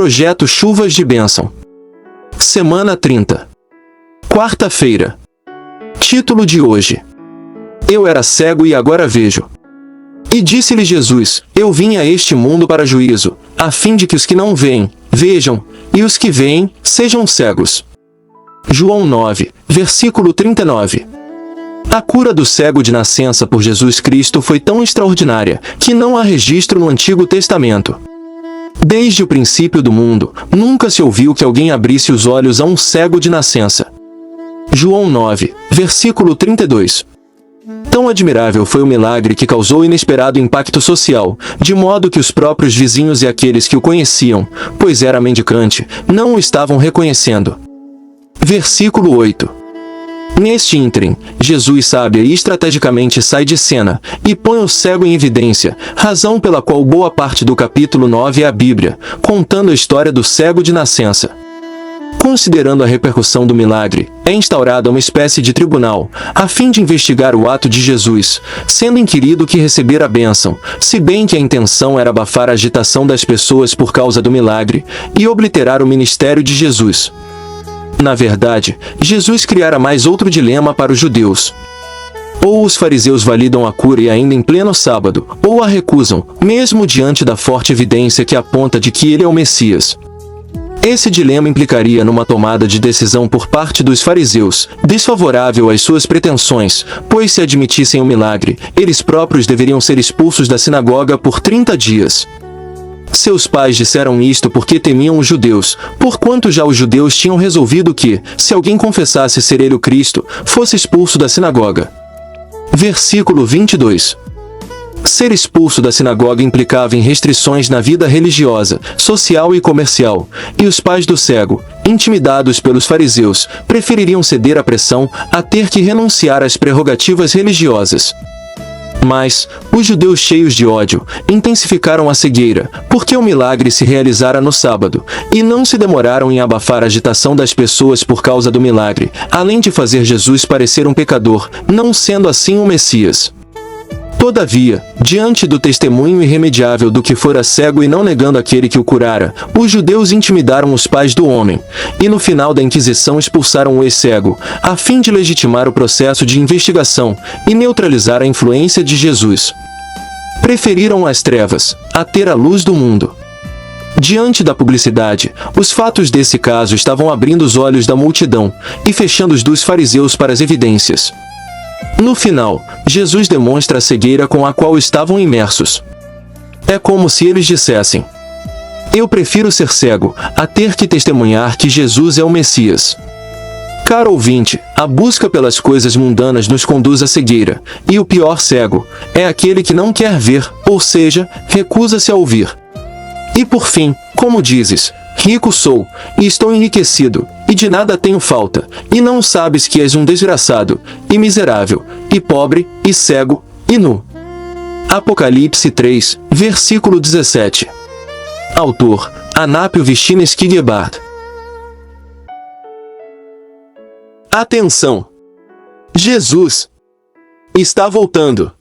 Projeto Chuvas de Bênção. Semana 30. Quarta-feira. Título de hoje: Eu era cego e agora vejo. E disse-lhe Jesus: Eu vim a este mundo para juízo, a fim de que os que não veem, vejam, e os que veem, sejam cegos. João 9, versículo 39. A cura do cego de nascença por Jesus Cristo foi tão extraordinária, que não há registro no Antigo Testamento. Desde o princípio do mundo, nunca se ouviu que alguém abrisse os olhos a um cego de nascença. João 9, versículo 32. Tão admirável foi o milagre que causou inesperado impacto social, de modo que os próprios vizinhos e aqueles que o conheciam, pois era mendicante, não o estavam reconhecendo. Versículo 8. Neste ínterim, Jesus sábia e estrategicamente sai de cena, e põe o cego em evidência, razão pela qual boa parte do capítulo 9 é a Bíblia, contando a história do cego de nascença. Considerando a repercussão do milagre, é instaurada uma espécie de tribunal, a fim de investigar o ato de Jesus, sendo inquirido que recebera a bênção, se bem que a intenção era abafar a agitação das pessoas por causa do milagre, e obliterar o ministério de Jesus. Na verdade, Jesus criara mais outro dilema para os judeus. Ou os fariseus validam a cura e ainda em pleno sábado, ou a recusam, mesmo diante da forte evidência que aponta de que ele é o Messias. Esse dilema implicaria numa tomada de decisão por parte dos fariseus, desfavorável às suas pretensões, pois se admitissem o milagre, eles próprios deveriam ser expulsos da sinagoga por 30 dias. Seus pais disseram isto porque temiam os judeus, porquanto já os judeus tinham resolvido que, se alguém confessasse ser ele o Cristo, fosse expulso da sinagoga. Versículo 22. Ser expulso da sinagoga implicava em restrições na vida religiosa, social e comercial, e os pais do cego, intimidados pelos fariseus, prefeririam ceder à pressão a ter que renunciar às prerrogativas religiosas. Mas, os judeus cheios de ódio, intensificaram a cegueira, porque o milagre se realizara no sábado, e não se demoraram em abafar a agitação das pessoas por causa do milagre, além de fazer Jesus parecer um pecador, não sendo assim o Messias. Todavia, diante do testemunho irremediável do que fora cego e não negando aquele que o curara, os judeus intimidaram os pais do homem, e no final da Inquisição expulsaram o ex-cego, a fim de legitimar o processo de investigação e neutralizar a influência de Jesus. Preferiram as trevas, a ter a luz do mundo. Diante da publicidade, os fatos desse caso estavam abrindo os olhos da multidão, e fechando os dos fariseus para as evidências. No final, Jesus demonstra a cegueira com a qual estavam imersos. É como se eles dissessem: Eu prefiro ser cego, a ter que testemunhar que Jesus é o Messias. Caro ouvinte, a busca pelas coisas mundanas nos conduz à cegueira, e o pior cego é aquele que não quer ver, ou seja, recusa-se a ouvir. E por fim, como dizes: Rico sou, e estou enriquecido, e de nada tenho falta, e não sabes que és um desgraçado, e miserável, e pobre, e cego, e nu. Apocalipse 3, versículo 17. Autor: Anápio Vichinesky Gebhard. Atenção! Jesus está voltando.